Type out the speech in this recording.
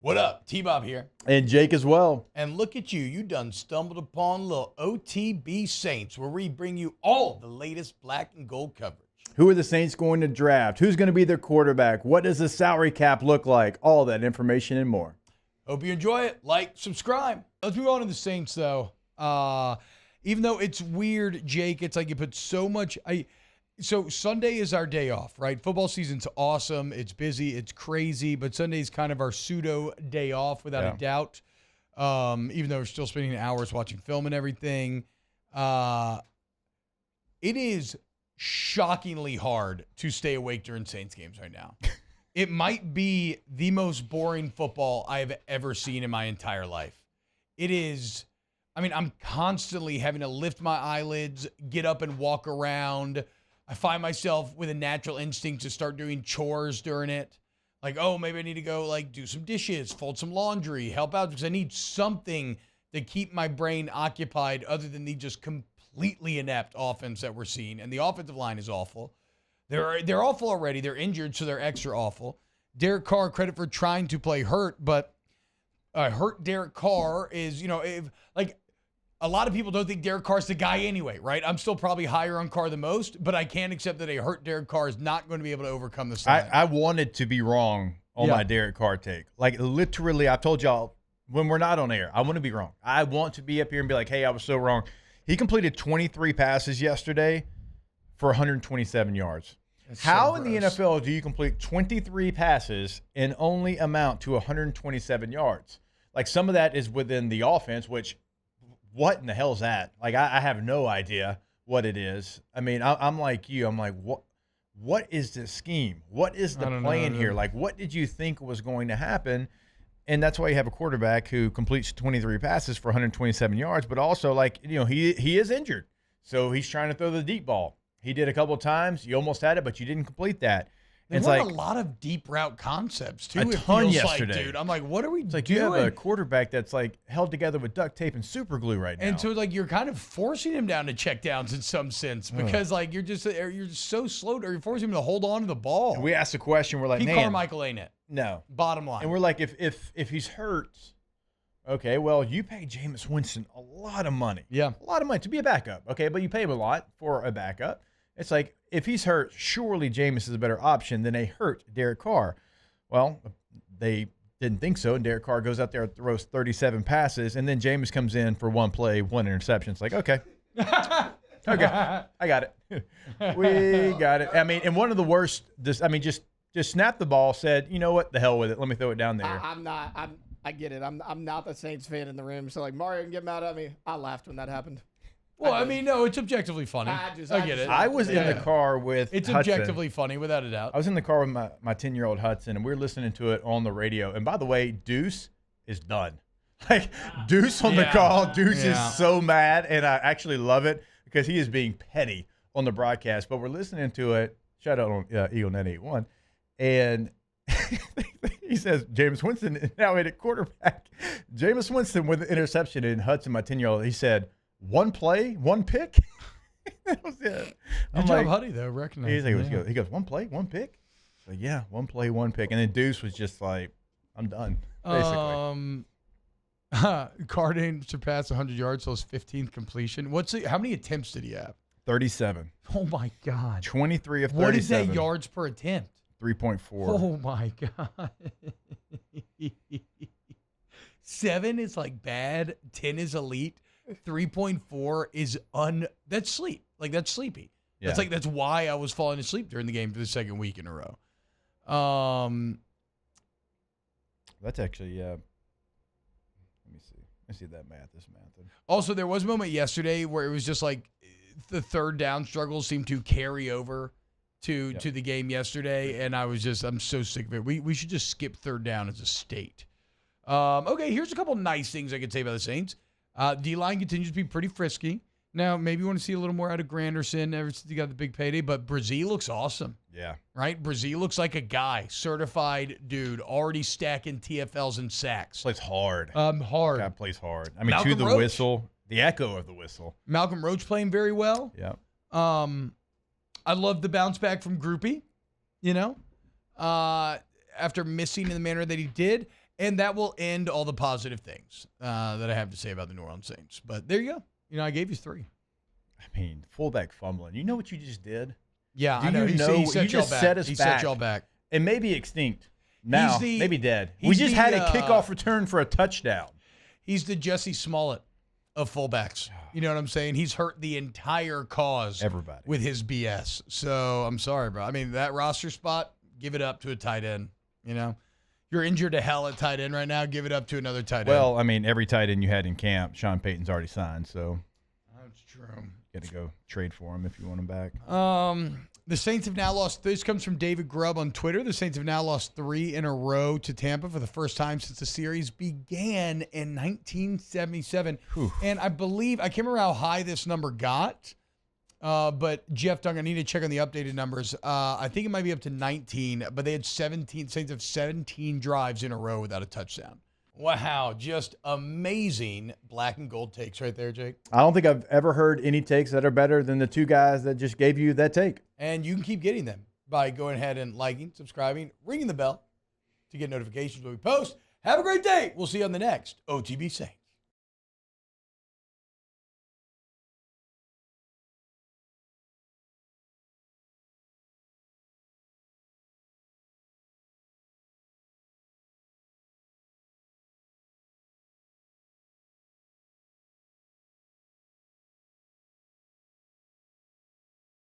What up? T-Bob here. And Jake as well. And look at you. You done stumbled upon little OTB Saints, where we bring you all the latest black and gold coverage. Who are the Saints going to draft? Who's going to be their quarterback? What does the salary cap look like? All that information and more. Hope you enjoy it. Like, subscribe. Let's move on to the Saints, though. Even though it's weird, Jake, it's like you put so much... So Sunday is our day off, right? Football season's awesome. It's busy. It's crazy. But Sunday's kind of our pseudo day off without a doubt. Even though we're still spending hours watching film and everything. It is shockingly hard to stay awake during Saints games right now. It might be the most boring football I've ever seen in my entire life. It is, I'm constantly having to lift my eyelids, get up and walk around. I find myself with a natural instinct to start doing chores during it. Like, oh, maybe I need to go do some dishes, fold some laundry, help out, because I need something to keep my brain occupied other than the just completely inept offense that we're seeing. And the offensive line is awful. They're awful already. They're injured, so they're extra awful. Derek Carr, credit for trying to play hurt, but hurt Derek Carr is, a lot of people don't think Derek Carr's the guy anyway, right? I'm still probably higher on Carr than most, but I can't accept that a hurt Derek Carr is not going to be able to overcome the slide. I wanted to be wrong on my Derek Carr take. Literally, I've told y'all, when we're not on air, I want to be wrong. I want to be up here and be like, hey, I was so wrong. He completed 23 passes yesterday for 127 yards. How in the NFL do you complete 23 passes and only amount to 127 yards? Some of that is within the offense, which... what in the hell is that? I have no idea what it is. I'm like you. I'm like, what is the scheme? What is the plan here? What did you think was going to happen? And that's why you have a quarterback who completes 23 passes for 127 yards, but also, he is injured. So he's trying to throw the deep ball. He did a couple of times. You almost had it, but you didn't complete that. It's a lot of deep route concepts, too. A ton yesterday. Dude. I'm like, what are we doing? You have a quarterback that's held together with duct tape and super glue right now. And so you're kind of forcing him down to check downs in some sense because you're just so slow, or you're forcing him to hold on to the ball. And we asked the question, we're like, Pete man, Carmichael ain't it? No. Bottom line. And we're like, if he's hurt, okay, well, you pay Jameis Winston a lot of money. Yeah. A lot of money to be a backup, okay? But you pay him a lot for a backup. It's like, if he's hurt, surely Jameis is a better option than a hurt Derek Carr. Well, they didn't think so, and Derek Carr goes out there and throws 37 passes, and then Jameis comes in for one play, one interception. It's like, okay. Okay, I got it. We got it. And one of the worst, just snapped the ball, said, you know what, the hell with it. Let me throw it down there. I get it. I'm not the Saints fan in the room, so Mario can get mad at me. I laughed when that happened. Well, no, it's objectively funny. I get it. I was in the car with It's Hudson. objectively funny, without a doubt. I was in the car with my 10-year-old Hudson, and we were listening to it on the radio. And by the way, Deuce is done. Deuce on the call. Deuce is so mad, and I actually love it because he is being petty on the broadcast. But we're listening to it. Shout out on EagleNet 81. And he says, Jameis Winston is now at quarterback. Jameis Winston with the interception, and Hudson, my 10-year-old, he said, one play, one pick. That was it. Good job, Huddy, though. Recognizing. He goes, one play, one pick. So yeah, one play, one pick, and then Deuce was just like, I'm done. Basically. Carr didn't surpass 100 yards, so his 15th completion. How many attempts did he have? 37. Oh my God. 23 of 37. What is that yards per attempt? 3.4. Oh my God. 7 is bad. 10 is elite. 3.4 is that's sleep. That's sleepy. Yeah. That's why I was falling asleep during the game for the second week in a row. That's actually let me see that math. Also, there was a moment yesterday where it was just the third down struggles seemed to carry over to the game yesterday, and I'm so sick of it. We should just skip third down as a state. Okay, here's a couple nice things I could say about the Saints. D-line continues to be pretty frisky. Now, maybe you want to see a little more out of Granderson ever since he got the big payday, but Brazil looks awesome. Yeah. Right? Brazil looks like a guy, certified dude, already stacking TFLs and sacks. Plays hard. Hard. God plays hard. Malcolm to the Roach. Whistle, the echo of the whistle. Malcolm Roach playing very well. Yeah. I love the bounce back from Groupie, after missing in the manner that he did. And that will end all the positive things that I have to say about the New Orleans Saints. But there you go. I gave you 3. I mean, fullback fumbling. You know what you just did? Yeah, Do I know. you know He set you y'all just back. set us He back. set y'all back. It may be extinct now, maybe dead. We he's just the, had a kickoff return for a touchdown. He's the Jesse Smollett of fullbacks. You know what I'm saying? He's hurt the entire cause Everybody. with his BS. So I'm sorry, bro. I mean, that roster spot, give it up to a tight end. You're injured to hell at tight end right now. Give it up to another tight end. Well, I mean, every tight end you had in camp, Sean Payton's already signed, so that's true. got to go trade for him if you want him back. The Saints have now lost. This comes from David Grubb on Twitter. The Saints have now lost 3 in a row to Tampa for the first time since the series began in 1977. Whew. And I believe, I can't remember how high this number got, but Jeff Duncan, I need to check on the updated numbers. I think it might be up to 19, but they had 17. Saints have 17 drives in a row without a touchdown. Wow, just amazing black and gold takes right there, Jake. I don't think I've ever heard any takes that are better than the 2 guys that just gave you that take. And you can keep getting them by going ahead and liking, subscribing, ringing the bell to get notifications when we post. Have a great day. We'll see you on the next OTB Saints.